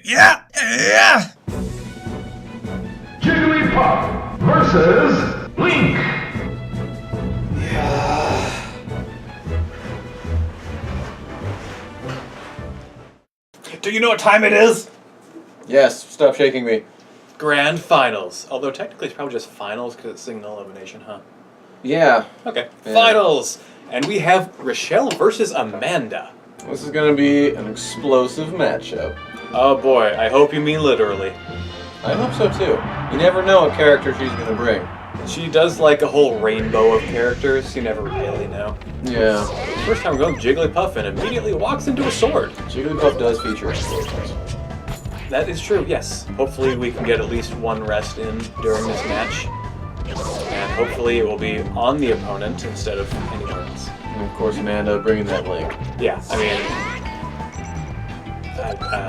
Yeah. Jigglypuff versus Link. Do you know what time it is? Yes, stop shaking me. Grand finals. Although technically it's probably just finals because it's single elimination, huh? Yeah. Okay. Yeah. Finals! And we have Rachelle versus Amanda. This is gonna be an explosive matchup. Oh boy, I hope you mean literally. I hope so too. You never know what character she's gonna bring. She does like a whole rainbow of characters, you never really know. Yeah. First time we're going Jigglypuff and immediately walks into a sword. Jigglypuff does feature explosions. That is true, yes. Hopefully we can get at least one rest in during this match. And hopefully it will be on the opponent instead of anyone else. And of course, Amanda bringing that link. Yeah, I mean,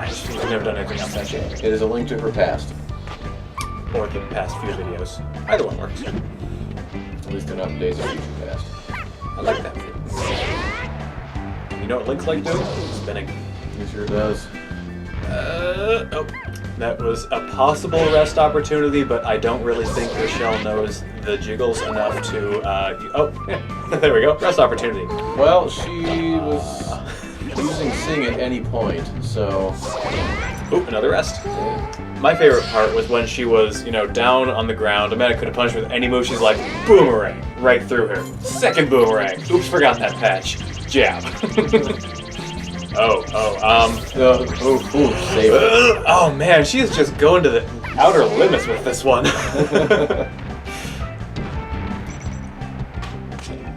she's never done anything else, has she? It is a link to her past. Or the past few videos. Either one works. At least they're not Days of Future Past. I like that. You know what Link's like doing? Spinning. He sure does. Oh. That was a possible rest opportunity, but I don't really think Rachelle knows the jiggles enough to, oh, yeah, there we go. Rest opportunity. Well, she was using Sing at any point, so... Oop, another rest. My favorite part was when she was, down on the ground. Amanda couldn't punch with any move. She's like, boomerang, right through her. Second boomerang. Oops, forgot that patch. Jab. Save it. Oh man, she is just going to the outer limits with this one.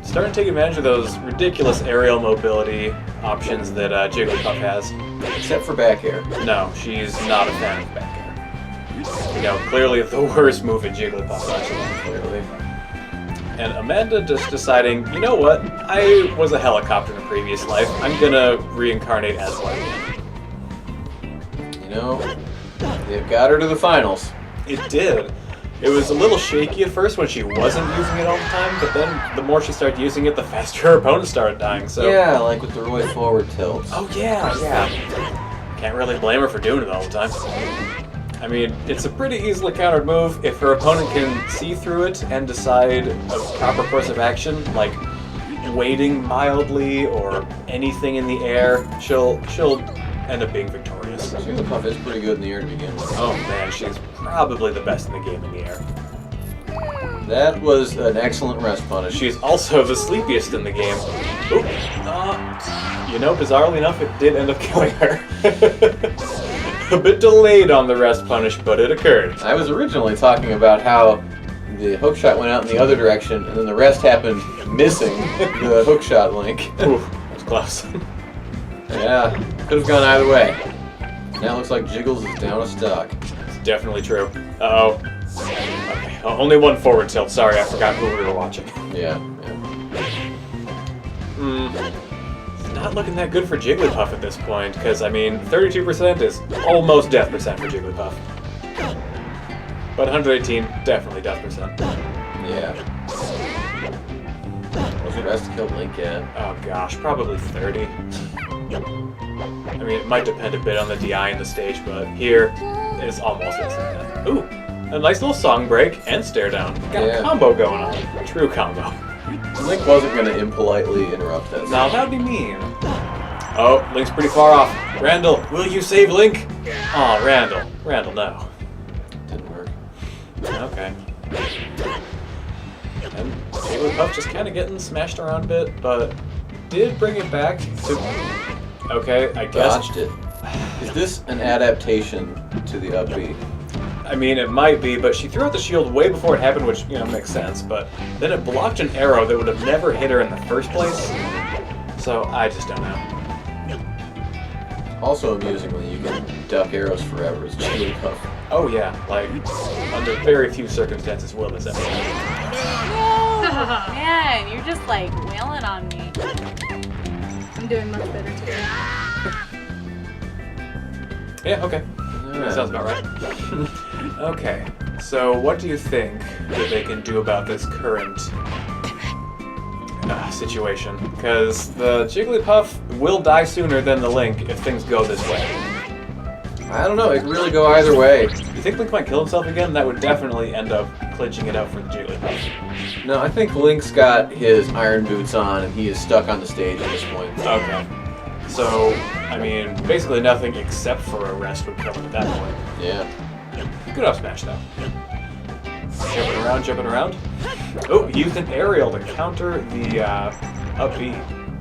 Starting to take advantage of those ridiculous aerial mobility options that Jigglypuff has. Except for back air. No, she's not a fan of back air. Clearly the worst move in Jigglypuff, actually. Clearly. And Amanda just deciding, you know what, I was a helicopter in a previous life, I'm gonna reincarnate as one again. They've got her to the finals. It did. It was a little shaky at first when she wasn't using it all the time, but then the more she started using it, the faster her opponents started dying, so... Yeah, like with the Roy forward tilts. Oh yeah. Can't really blame her for doing it all the time. I mean, it's a pretty easily countered move. If her opponent can see through it and decide a proper course of action, like waiting mildly or anything in the air, she'll end up being victorious. Jigglypuff is pretty good in the air to begin with. Oh man, she's probably the best in the game in the air. That was an excellent rest punish. She's also the sleepiest in the game. Oop. Bizarrely enough, it did end up killing her. A bit delayed on the rest punish, but it occurred. I was originally talking about how the hookshot went out in the other direction, and then the rest happened missing the hookshot link. Ooh, that was close. Yeah, could have gone either way. Now it looks like Jiggles is down a stock. It's definitely true. Uh-oh. Okay, only one forward tilt. Sorry, I forgot who we were watching. Yeah. It's not looking that good for Jigglypuff at this point, because, 32% is almost death percent for Jigglypuff. But 118, definitely death percent. Yeah. What's the rest kill Link at? Oh gosh, probably 30. It might depend a bit on the DI in the stage, but here is almost instant death. Ooh, a nice little song break and stare down. Got a combo going on. True combo. Link wasn't going to impolitely interrupt that. Now that'd be mean. Oh, Link's pretty far off. Randall, will you save Link? Aw, Randall. Randall, no. Didn't work. Okay. And Jigglypuff just kind of getting smashed around a bit, but did bring it back to... Okay, I guess... Dodged it. Is this an adaptation to the up B? It might be, but she threw out the shield way before it happened, which, makes sense, but then it blocked an arrow that would have never hit her in the first place, so I just don't know. Also amusingly, you can duck arrows forever as Jigglypuff. Oh yeah, under very few circumstances will this ever happen. Oh, man, you're just wailing on me. I'm doing much better today. Yeah, okay. That sounds about right. Okay, so what do you think that they can do about this current situation? Because the Jigglypuff will die sooner than the Link if things go this way. I don't know. It could really go either way. You think Link might kill himself again? That would definitely end up clinching it out for the Jigglypuff. No, I think Link's got his iron boots on and he is stuck on the stage at this point. Okay. So, I mean, basically nothing except for a rest would kill him at that point. Yeah. Good up smash, though. Jumping around, jumping around. Oh, he used an aerial to counter the up B.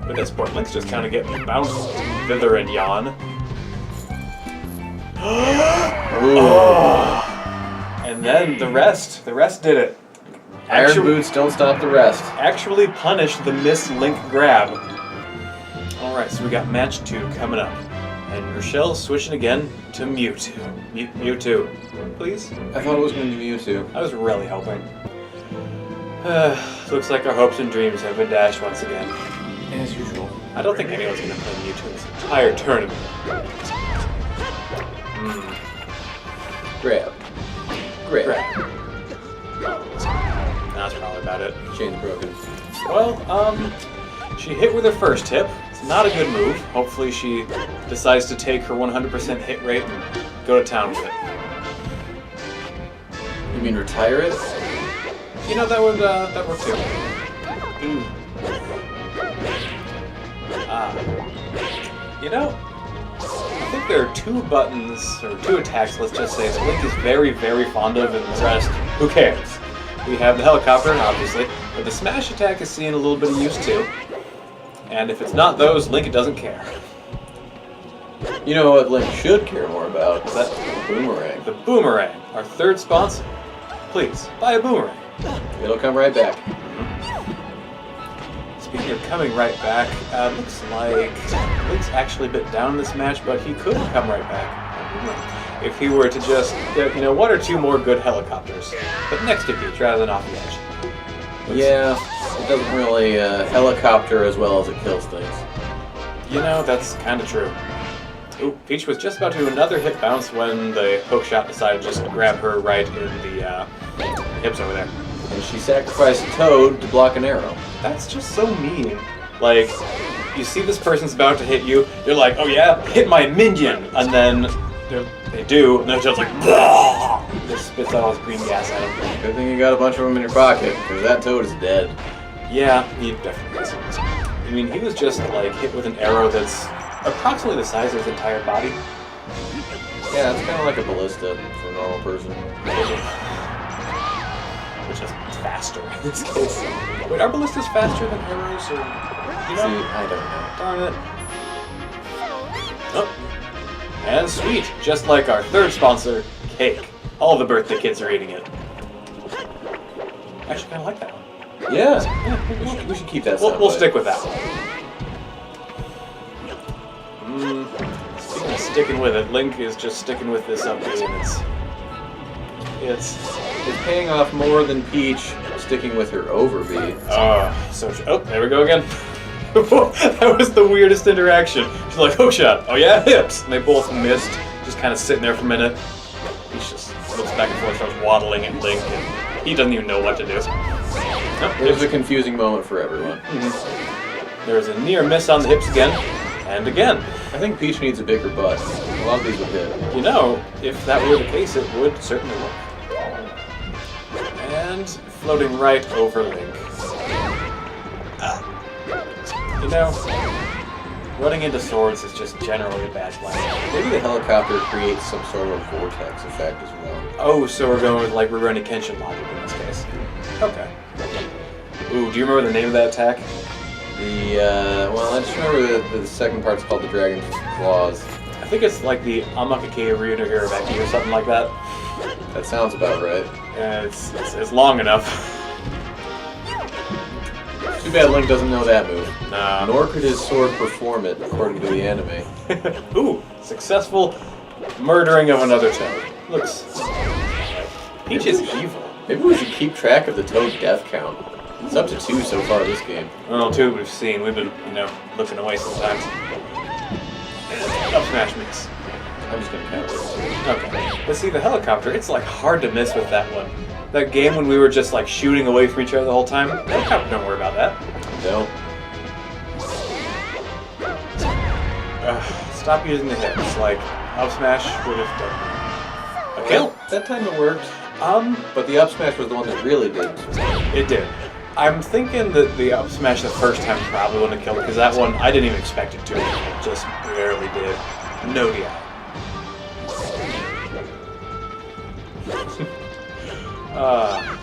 At this point, Link's just kind of getting bounced thither and yon. Oh. And then the rest did it. Iron boots don't stop the rest. Actually punished the miss Link grab. Alright, so we got match 2 coming up. And Rachelle's switching again to Mewtwo. Mewtwo, please? I thought it was going to be Mewtwo. I was really hoping. Looks like our hopes and dreams have been dashed once again. As usual. I don't think anyone's going to play Mewtwo this entire tournament. Grab. That's probably about it. Chain's broken. Well, she hit with her first hip. It's not a good move. Hopefully she decides to take her 100% hit rate and go to town with it. You mean retire it? You know, that would work too. Ooh. You know, I think there are 2 buttons, or 2 attacks, let's just say, that Link is very, very fond of, and the rest, who cares? We have the helicopter, obviously, but the smash attack is seeing a little bit of use too. And if it's not those, Link doesn't care. You know what Link should care more about? Is that boomerang. The boomerang, our 3rd sponsor. Please, buy a boomerang. It'll come right back. Speaking of coming right back, looks like Link's actually a bit down in this match, but he could come right back if he were to just get, 1 or 2 more good helicopters, but next to Peach rather than off the edge. Yeah, it doesn't really helicopter as well as it kills things. You know, that's kind of true. Ooh, Peach was just about to do another hip bounce when the hook shot decided to just grab her right in the hips over there. And she sacrificed Toad to block an arrow. That's just so mean. Like, you see this person's about to hit you, you're like, oh yeah, hit my minion! And then they do, and then it's just like, just spits out all this green gas at him. Good thing you got a bunch of them in your pocket, because that Toad is dead. Yeah, he definitely is. I mean, he was just like hit with an arrow that's approximately the size of his entire body. Yeah, it's kind of like a ballista for a normal person. Which is faster in this case. Wait, are ballistas faster than arrows, or See, I don't know. darn it. Oh. And sweet, just like our 3rd sponsor, cake. All the birthday kids are eating it. I actually kind of like that one. Yeah, we should keep that. We'll stick with that. Speaking of sticking with it, Link is just sticking with this up B, and it's paying off more than Peach sticking with her over B. oh, there we go again. That was the weirdest interaction. She's like, hook shot. Oh yeah, hips. And they both missed. Just kind of sitting there for a minute. Peach just looks back and forth, starts waddling at Link, and he doesn't even know what to do. It was a confusing moment for everyone. There's a near miss on the hips again, and again. I think Peach needs a bigger butt. A lot of these would hit. You know, if that were the case, it would certainly work. And floating right over Link. You know, running into swords is just generally a bad plan. Maybe the helicopter creates some sort of vortex effect as well. Oh, so we're going with like Rurouni Kenshin logic in this case. Okay. Ooh, do you remember the name of that attack? Well, I just remember the second part's called the Dragon's Claws. I think it's like the Amakake Ryuda Hirabeki or something like that. That sounds about right. Yeah, it's long enough. Too bad Link doesn't know that move. Nah. Nor could his sword perform it, according to the anime. Ooh, successful murdering of another toad. Looks... Peach is evil. Maybe we should keep track of the Toad death count. It's up to 2 so far this game. Well, 2 we've seen. We've been, looking away sometimes. Up smash miss. I'm just gonna count it. Okay. But see, the helicopter, it's like hard to miss with that one. That game when we were just like shooting away from each other the whole time, the helicopter don't worry about that. Don't. Stop using the hips. Like, Up smash would have done a kill. That time it worked. But the up smash was the one that really did. It did. I'm thinking that the up smash the first time probably wouldn't have killed it, because that one I didn't even expect it to. It just barely did. No DI.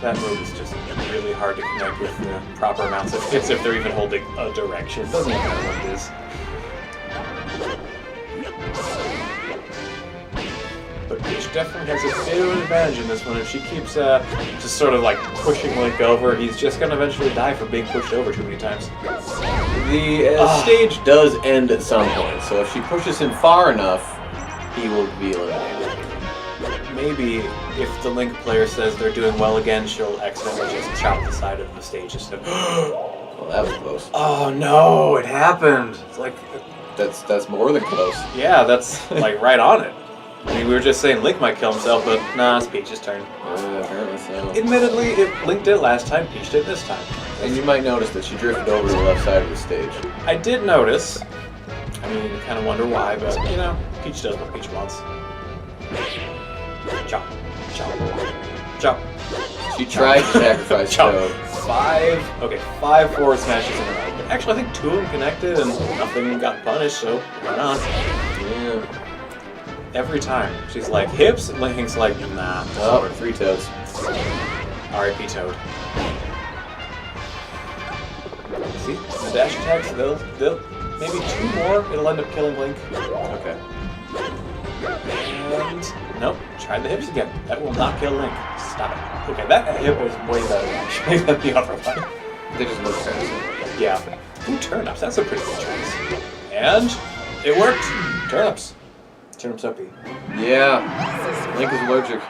That move is just really hard to connect with the proper amounts of hits if they're even holding a direction. It doesn't even matter what it is. But Peach definitely has a bit of an advantage in this one. If she keeps just sort of like pushing Link over, he's just going to eventually die for being pushed over too many times. The stage does end at some point, so if she pushes him far enough, he will be eliminated. Maybe if the Link player says they're doing well again, she'll accidentally just chop the side of the stage instead of... Well, that was close. Oh no, it happened. It's like... That's more than close. Yeah, that's like right on it. I mean, we were just saying Link might kill himself, but nah, it's Peach's turn. Apparently so. Admittedly, if Link did it last time, Peach did it this time. And you might notice that she drifted over to the left side of the stage. I did notice. I mean, you kind of wonder why, but, you know, Peach does what Peach wants. Chop. Chop. Chop. She tried to sacrifice Toad. Five forward smashes in a row. But actually, I think 2 of them connected and nothing got punished, so right on. Yeah. Every time. She's like, hips, and Link's like, nah. Oh, 3 Toads. R.I.P. Toad. See? The dash attacks, they'll maybe 2 more, it'll end up killing Link. Okay. And nope, try the hips again. That will not kill Link. Stop it. Okay, that hip was way better actually than the other one. They just look kind of similar. Yeah. Ooh, turnips. That's a pretty good choice. And it worked. Turnips. Turnips uppy. Yeah. Link is allergic.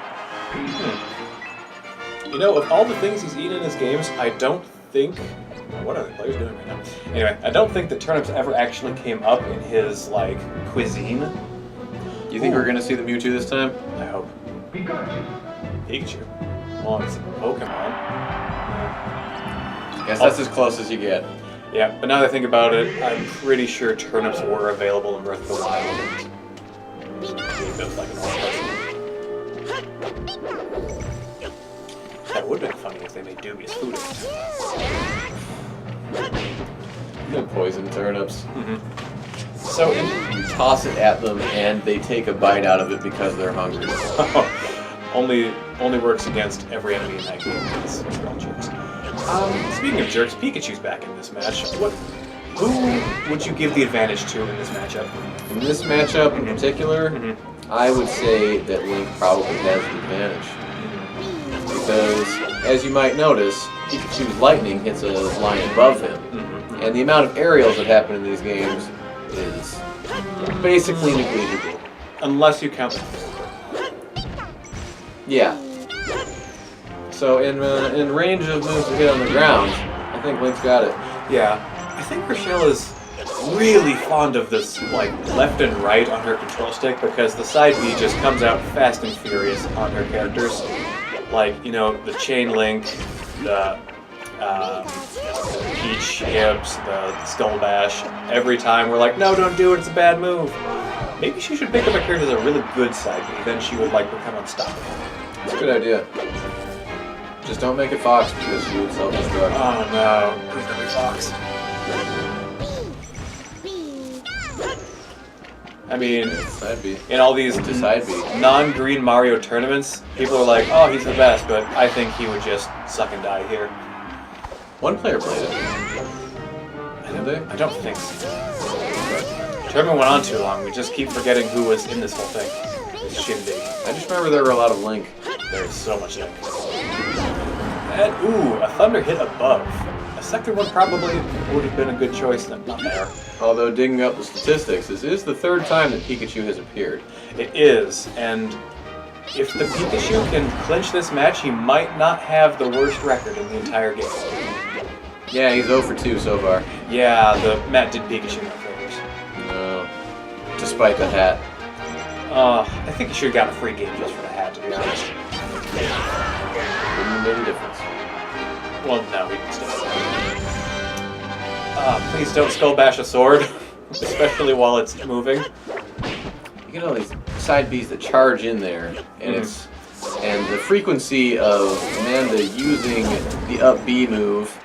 You know, of all the things he's eaten in his games, I don't think... What are the players doing right now? Anyway, I don't think that turnips ever actually came up in his, like, cuisine. You think we're going to see the Mewtwo this time? I hope. Pikachu. Well, it's a Pokemon. Guess that's as close as you get. Yeah, but now that I think about it, I'm pretty sure turnips were available in Breath of the Wild. And he built like a normal person. That would have been funny if they made dubious food. They're poison turnips. So You toss it at them and they take a bite out of it because they're hungry. only works against every enemy in that game. It's all jerks. Speaking of jerks, Pikachu's back in this match. Who would you give the advantage to in this matchup? In this matchup in particular, I would say that Link probably has the advantage. Because, as you might notice, Pikachu's lightning hits a line above him. And the amount of aerials that happen in these games is basically negligible. Unless you count the Yeah. So in range of moves to hit on the ground, I think Link's got it. Yeah. I think Rachelle is really fond of this, like, left and right on her control stick because the side B just comes out fast and furious on her characters. Like, you know, the chain link, the Peach hips, the skull bash. Every time we're like, no, don't do it, it's a bad move. Maybe she should pick up a character that's a really good side B, then she would, like, become unstoppable. That's a good idea. Just don't make it Fox because she would self-destruct. Oh no, please don't be Fox. I mean, Side B. in all these Side B. non-green Mario tournaments, people are like, oh, he's the best, but I think he would just suck and die here. One player played it. I don't think so. The tournament went on too long. We just keep forgetting who was in this whole thing. It's shindig. I just remember there were a lot of Link. There's so much Link. And, ooh, a thunder hit above. A second one probably would have been a good choice, not there. Although digging up the statistics, this is the 3rd time that Pikachu has appeared. It is, and if the Pikachu can clinch this match, he might not have the worst record in the entire game. Yeah, he's 0 for 2 so far. Yeah, the Matt did Pikachu no favors. No. Despite the hat. I think he should have gotten a free game just for the hat, to be honest. Wouldn't have made a difference. Well, no, we can still. Please don't skull bash a sword, especially while it's moving. You get all these side Bs that charge in there, and and the frequency of Amanda using the up B move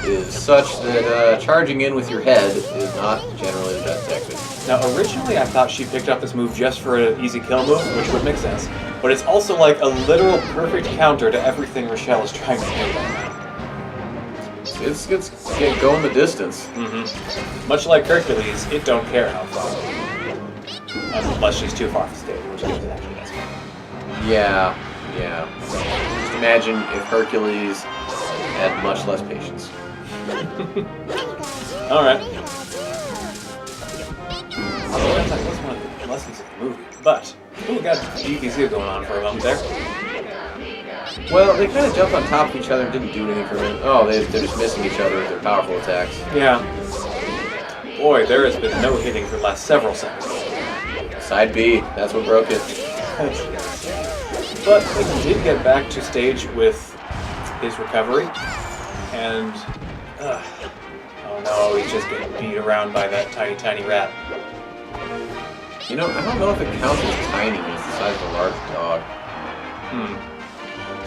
is such that charging in with your head is not generally the best tactic. Now, originally I thought she picked up this move just for an easy kill move, which would make sense. But it's also like a literal perfect counter to everything Rachelle is trying to do right now. It's going the distance. Much like Hercules, it don't care how far. Unless she's too far off the stage, which means it actually does. Yeah. Just imagine if Hercules had much less patience. Alright. Although that's one of the lessons of the movie. But, we got DPZ going on for a moment there. Well, they kind of jumped on top of each other and didn't do anything for a minute. Oh, they're just missing each other with their powerful attacks. Yeah. Boy, there has been no hitting for the last several seconds. Side B, that's what broke it. But he did get back to stage with his recovery. And, oh no, he's just getting beat around by that tiny rat. You know, I don't know if it counts as tiny when it's the size of a large dog.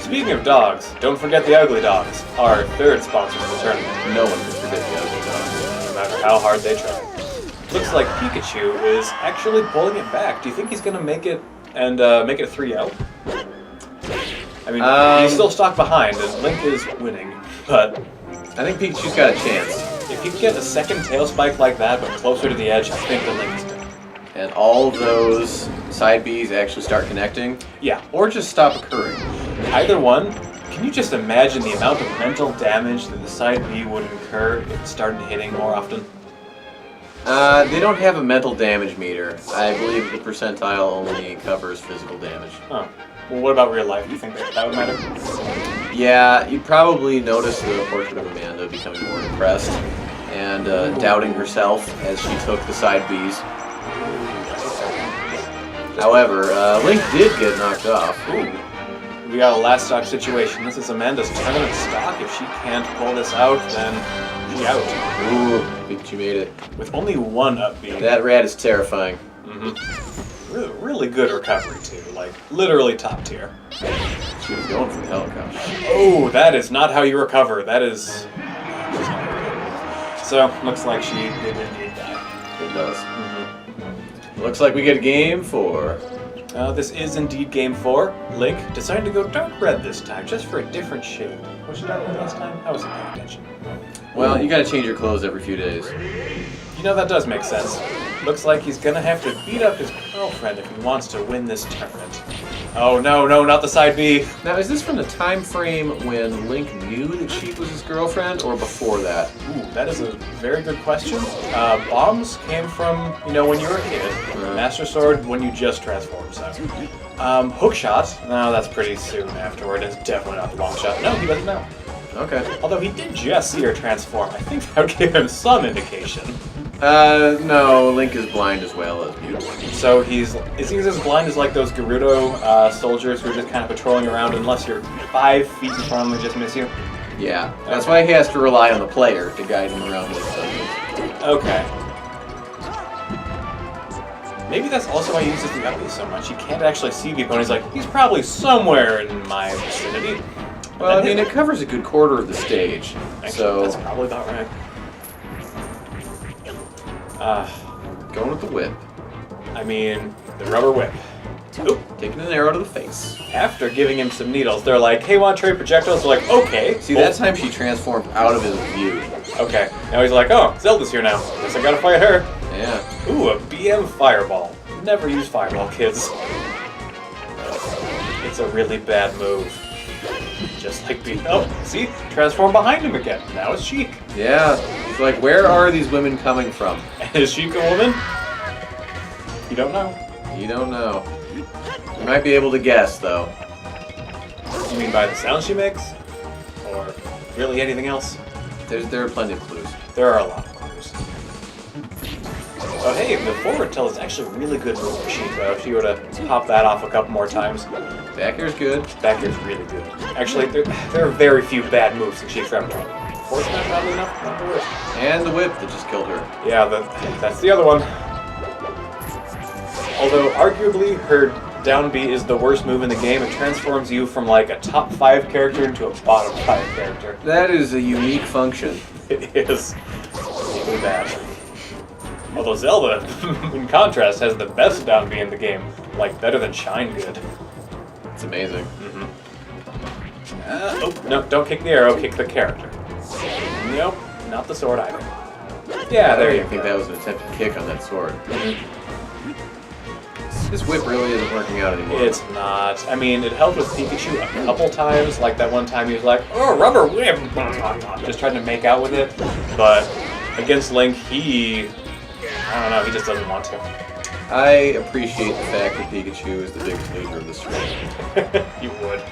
Speaking of dogs, don't forget the ugly dogs, our third sponsor for the tournament. No one can forget the ugly dogs. No matter how hard they try. Looks like Pikachu is actually pulling it back. Do you think he's going to make it and make it a 3-0? I mean, he's still stuck behind, and Link is winning, but I think Pikachu's got a chance. if he can get a second tail spike like that, but closer to the edge, I think the Link is dead. And all of those side Bs actually start connecting, Yeah, or just stop occurring. either one. Can you just imagine the amount of mental damage that the side B would incur if it started hitting more often? They don't have a mental damage meter. I believe the percentile only covers physical damage. Huh. Well, what about real life? Do you think that would matter? Yeah, you'd probably notice the portrait of Amanda becoming more depressed and doubting herself as she took the side Bs. However, Link did get knocked off. Ooh. We got a last stock situation. This is Amanda's tournament stock. If she can't pull this out, then she's out. Ooh, Pikachu made it. With only one up B. That rat is terrifying. Really good recovery, too. Like, literally top tier. She was going for the helicopter. Oh, that is not how you recover. That is... So, looks like she did indeed die. It does. Looks like we get game 4. This is indeed game 4. Link decided to go dark red this time, just for a different shade. Was she dark red last time? I wasn't paying attention. Well, you gotta change your clothes every few days. You know, that does make sense. Looks like he's gonna have to beat up his girlfriend if he wants to win this tournament. Oh no, not the side B. Now, is this from the time frame when Link knew that she was his girlfriend, or before that? Ooh, that is a very good question. Bombs came from, when you were a kid. Master Sword, when you just transformed, so. Hookshot, no, that's pretty soon afterward. It's definitely not the long shot. No, he doesn't know. Okay. Although he did just see her transform. I think that would give him some indication. No, Link is blind as well as mute. So is he as blind as like those Gerudo soldiers who are just kind of patrolling around unless you're 5 feet in front of them and just miss you? Yeah, that's why he has to rely on the player to guide him around his dungeons. Okay. Maybe that's also why he uses the upbeat so much. He can't actually see people, and he's like, he's probably somewhere in my vicinity. Well, I mean, it covers a good quarter of the stage, so... That's probably about right. Going with the whip. I mean, the rubber whip. Oop. Taking an arrow to the face. After giving him some needles, they're like, hey, want to trade projectiles? They're like, okay. See, that time she transformed out of his view. Okay. Now he's like, oh, Zelda's here now. Guess I gotta fight her. Yeah. Ooh, a BM Fireball. Never use Fireball, kids. It's a really bad move. Just like being... Oh, see? Transform behind him again. Now it's Sheik. Yeah. He's like, where are these women coming from? Is Sheik a woman? You don't know. You don't know. You might be able to guess, though. You mean by the sound she makes? Or really anything else? There are plenty of clues. There are a lot of clues. Oh hey, the forward tilt is actually a really good move for Sheik, though. If she were to pop that off a couple more times. Back air's good. Back air's really good. Actually, there are very few bad moves in Sheik's repertoire. Force smash, oddly enough, not the worst. And the whip that just killed her. Yeah, that's the other one. Although arguably her down B is the worst move in the game. It transforms you from like a top 5 character into a bottom 5 character. That is a unique function. It is really bad. Although Zelda, in contrast, has the best down B in the game. Like, better than Shine Good. It's amazing. Oh, no, don't kick the arrow, kick the character. Nope, not the sword either. Yeah, there you I think go. that was an attempted kick on that sword. This whip really isn't working out anymore. It's not. I mean, it helped with Pikachu a couple times. Like that one time he was like, oh, rubber whip! Just trying to make out with it. But against Link, I don't know, he just doesn't want to. I appreciate the fact that Pikachu is the biggest loser of the stream. You would.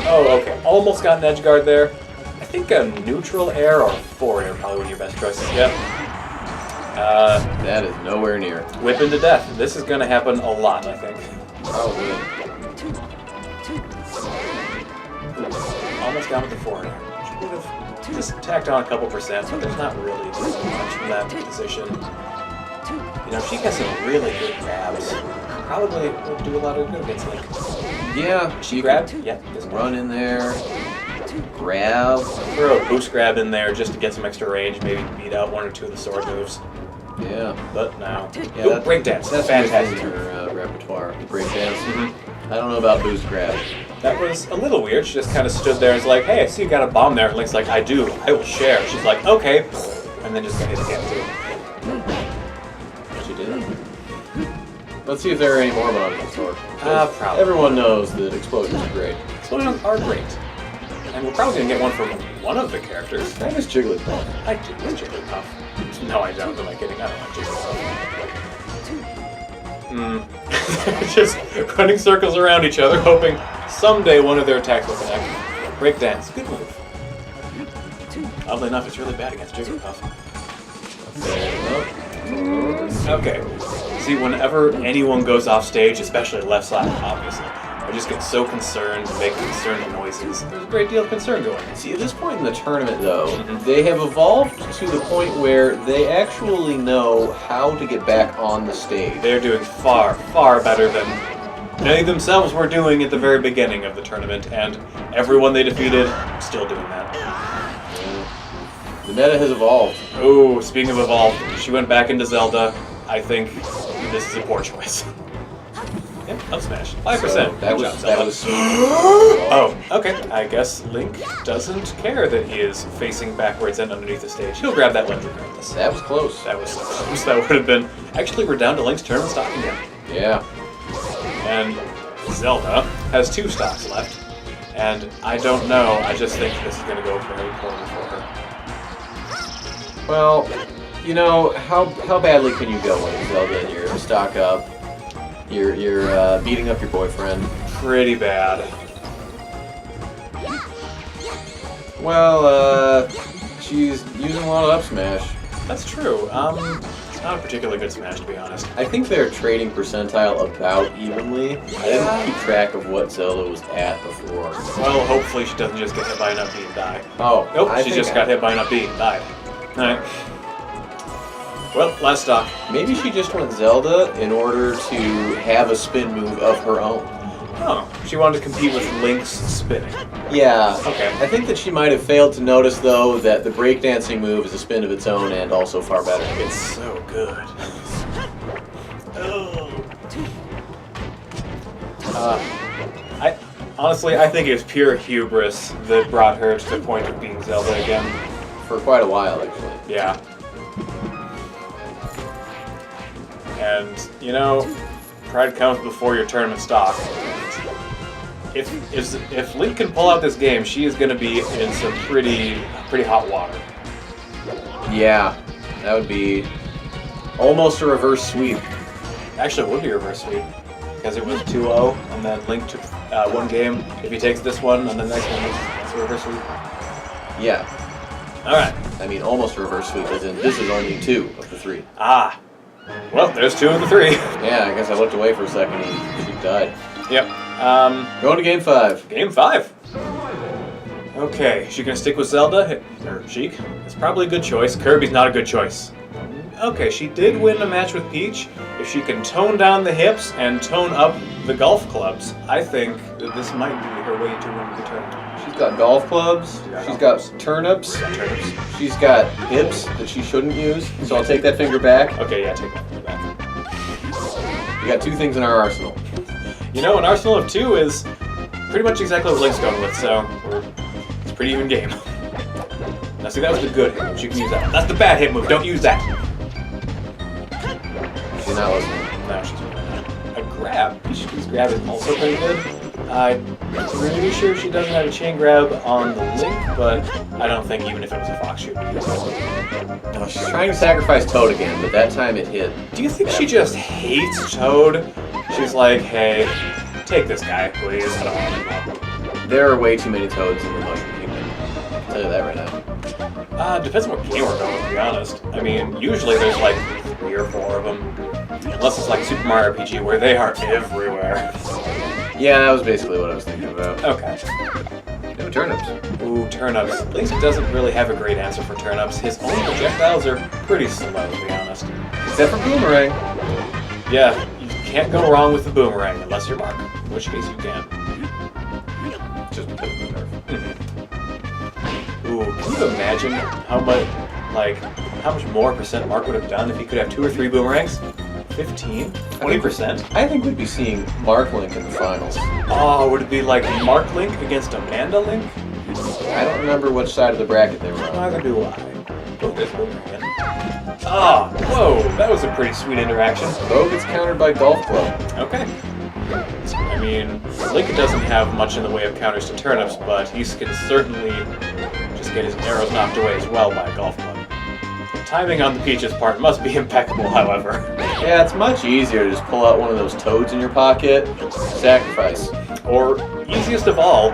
Oh, okay. Almost got an edge guard there. I think a neutral air or forward air probably one of your best choices. Yep. That is nowhere near. Whip into death. This is going to happen a lot, I think. Probably. Almost down with the forward air. Should would have just tacked on a couple percent, but there's not really too much from that position. You know, she gets some really good grabs. Probably would do a lot of good against Link. Yeah, She grabbed? Yeah. Just run in there, grab. Throw a boost grab in there just to get some extra range, maybe beat out one or two of the sword moves. Yeah. But no. Yeah, Ooh, breakdance. That's fantastic. in her repertoire. Breakdance. I don't know about boost grab. That was a little weird. She just kind of stood there and was like, hey, I see you got a bomb there. And Link's like, I do. I will share. She's like, okay. And then just got hit again, too. She did. Let's see if there are any more bombs in the sword. Probably. Everyone knows that explosions are great. Explosions are great. And we're probably going to get one from one of the characters. I miss Jigglypuff. I do like Jigglypuff. No, I don't. Am I kidding? I don't like Jigglypuff. Just running circles around each other, hoping someday one of their attacks will connect. Breakdance. Good move. Oddly enough, it's really bad against Jigglypuff. Okay. See, whenever anyone goes off stage, especially left side, obviously, I just get so concerned and make concerned noises. There's a great deal of concern going on. See, at this point in the tournament, though, they have evolved to the point where they actually know how to get back on the stage. They're doing far, far better than they themselves were doing at the very beginning of the tournament, and everyone they defeated, still doing that. The meta has evolved. Oh, speaking of evolved, she went back into Zelda. I think this is a poor choice. Yep, up smash. 5%. So that Good was job, Zelda. smooth. Oh, okay. I guess Link doesn't care that he is facing backwards and underneath the stage. He'll grab that ledge regardless. That was close. That was so close. That would have been... Actually, we're down to Link's tournament stock again. Yeah. And Zelda has 2 stocks left. And I don't know. I just think this is going to go very poorly for her. Well, you know, how badly can you go when Zelda and you're stock up? You're beating up your boyfriend. Pretty bad. Well, she's using a lot of up smash. That's true. It's not a particularly good smash, to be honest. I think they're trading percentile about evenly. I didn't keep track of what Zelda was at before. Well, hopefully she doesn't just get hit by an up B and die. Oh, Nope, I she think just got hit by an up B and died. Alright. Well, last stock. Maybe she just went Zelda in order to have a spin move of her own. Oh, she wanted to compete with Link's spinning. Yeah. Okay. I think that she might have failed to notice, though, that the breakdancing move is a spin of its own and also far better. It's so good. Oh. I think it was pure hubris that brought her to the point of being Zelda again. For quite a while, actually. Yeah. And, you know, pride comes before your tournament stock. If Link can pull out this game, she is going to be in some pretty hot water. Yeah. That would be almost a reverse sweep. Actually, it would be a reverse sweep. Because it was 2-0, and then Link took one game. If he takes this one, and then the next one, it's a reverse sweep. Yeah. Alright. I mean, almost a reverse sweep, as in this is only 2 of the 3. Ah. Well, there's 2 of the 3. Yeah, I guess I looked away for a second and she died. Yep. Going to game 5. Game 5. Okay, is she gonna stick with Zelda? Or Sheik? It's probably a good choice. Kirby's not a good choice. okay, she did win a match with Peach. If she can tone down the hips and tone up the golf clubs, I think that this might be her way to win the tournament. She's got golf clubs. She's got turnips. She's got hips that she shouldn't use. So I'll take that finger back. Okay, yeah, take that back. We got 2 things in our arsenal. You know, an arsenal of 2 is pretty much exactly what Link's going with, so it's a pretty even game. Now see, that was the good hit move. She can use that. That's the bad hit move. Don't use that. She's not listening. No, she's not. A grab. Peach's grab is also pretty good. I'm pretty sure she doesn't have a chain grab on the Link, but I don't think even if it was a Fox, she would use it. Oh, she's trying to sacrifice Toad again, but that time it hit. Do you think she just hates Toad? She's like, hey, take this guy, please. I don't want him anymore. There are way too many Toads in the Mushroom Kingdom. I'll tell you that right now. Depends on what game we're going with, to be honest. I mean, usually there's like 3 or 4 of them. Unless it's like Super Mario RPG, where they are everywhere. Yeah, that was basically what I was thinking about. Okay. No turnips. Ooh, turnips. Link doesn't really have a great answer for turnips. His own projectiles are pretty slow, to be honest. Except for Boomerang. Yeah, you can't go wrong with the boomerang, unless you're Mark. In which case you can. Just because of the nerf. Ooh, can you imagine how much more percent Mark would have done if he could have 2 or 3 boomerangs? 15? 20%? I think we'd be seeing Mark Link in the finals. Oh, would it be like Mark Link against Amanda Link? I don't remember which side of the bracket they were on. Neither do I. Oh, there's boomerang. Ah, whoa, that was a pretty sweet interaction. Bo gets countered by Golf Club. Okay. I mean, Link doesn't have much in the way of counters to turnips, but he can certainly just get his arrows knocked away as well by a golf club. The timing on the Peach's part must be impeccable, however. Yeah, it's much easier to just pull out one of those Toads in your pocket, sacrifice. Or, easiest of all,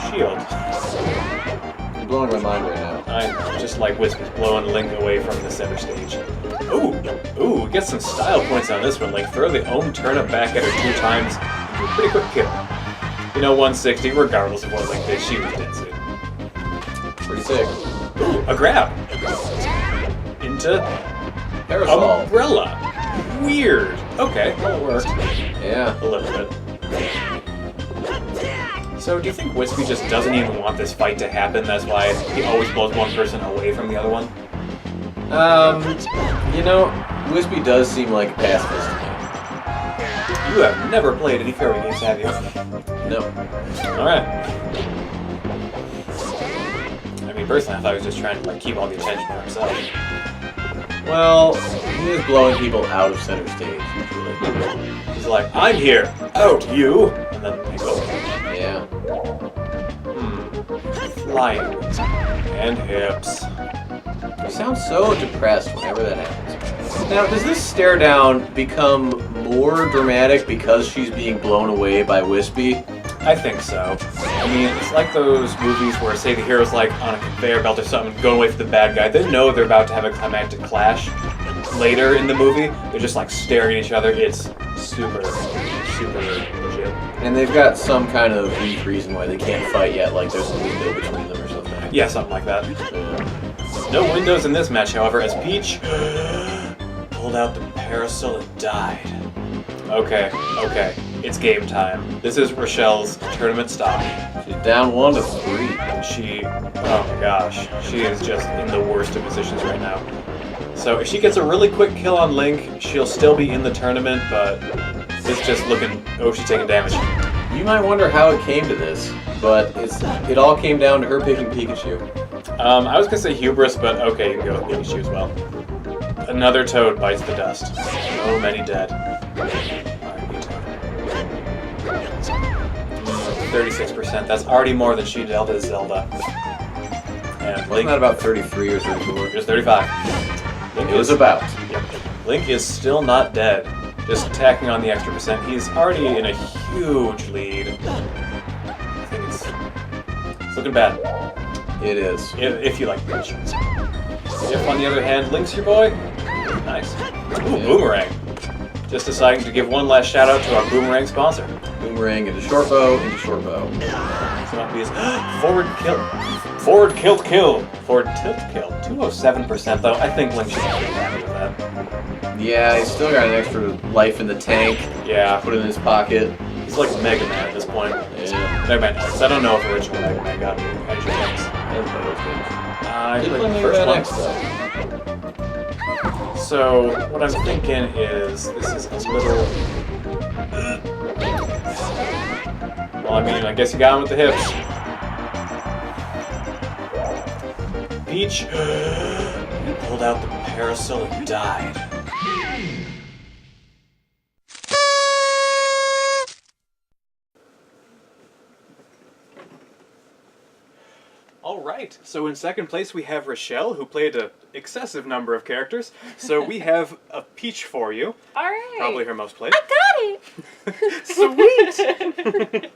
shield. You're blowing my mind right now. I know, just like Whiskers blowing Link away from the center stage. Ooh, get some style points on this one. Link, throw the own turnip back at her 2 times. Do a pretty quick kill. You know, 160, regardless of what Link did, she was dead soon. Pretty sick. Ooh, a grab! Into Parasol. umbrella. Weird. Okay, well, it worked. Yeah. A little bit. So, do you think Wispy just doesn't even want this fight to happen? That's why he always blows one person away from the other one? You know, Wispy does seem like a pacifist to You have never played any fairy games, have you? me. No. Alright. I mean, personally, I thought he was just trying to, keep all the attention for himself. Well, he is blowing people out of center stage, usually. He's like, I'm here! Out, you! And then he goes. Yeah. Flying. And hips. You sound so depressed whenever that happens. Now, does this stare down become more dramatic because she's being blown away by Wispy? I think so. I mean, it's like those movies where, say, the hero's like on a conveyor belt or something, going away from the bad guy. They know they're about to have a climactic clash later in the movie. They're just like staring at each other. It's super legit. And they've got some kind of weak reason why they can't fight yet, like there's a window between them or something. Yeah, something like that. Yeah. No windows in this match, however, as Peach pulled out the parasol and died. Okay. It's game time. This is Rachelle's tournament stop. She's down 1 to 3. Oh my gosh, she is just in the worst of positions right now. So if she gets a really quick kill on Link, she'll still be in the tournament, but it's just looking, oh, she's taking damage. You might wonder how it came to this, but it all came down to her picking Pikachu. I was gonna say hubris, but okay, you can go with Pikachu as well. Another Toad bites the dust. So many dead. 36%. That's already more than she dealt as Zelda. And Wasn't Link, that about 33 or 34? just 35. Link It was about. Yep. Link is still not dead. Just tacking on the extra percent. He's already in a huge lead. I think it's looking bad. It is. If you like Peach. If, on the other hand, Link's your boy, nice. Ooh, Yeah. Boomerang. Just deciding to give one last shout out to our Boomerang sponsor. Boomerang into short bow, into short bow. So might be his forward kill. Ford Tilt Kill. Ford Tilt Kill. 207% though. I think Link should be happy with that. Yeah, he's still got an extra life in the tank. Yeah. Put it in his pocket. He's like Mega Man at this point. Yeah. Mega Man X. I don't know if original Mega Man got extra things. I didn't play those games. I Did played play the Mega first Man one. X though. So, what I'm thinking is, this is a little... Well, I mean, I guess you got him with the hips. Peach, you pulled out the parasol and died. Alright, so in second place we have Rachelle, who played an excessive number of characters. So we have a Peach for you. Alright. Probably her most played. I got it! Sweet!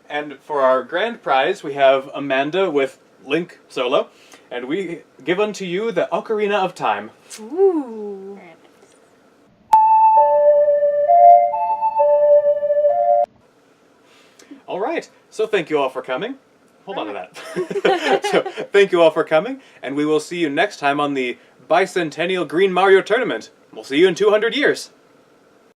And for our grand prize, we have Amanda with Link solo. And we give unto you the Ocarina of Time. Ooh. Alright, so thank you all for coming. Hold on to that. So, thank you all for coming, and we will see you next time on the Bicentennial Green Mario Tournament. We'll see you in 200 years.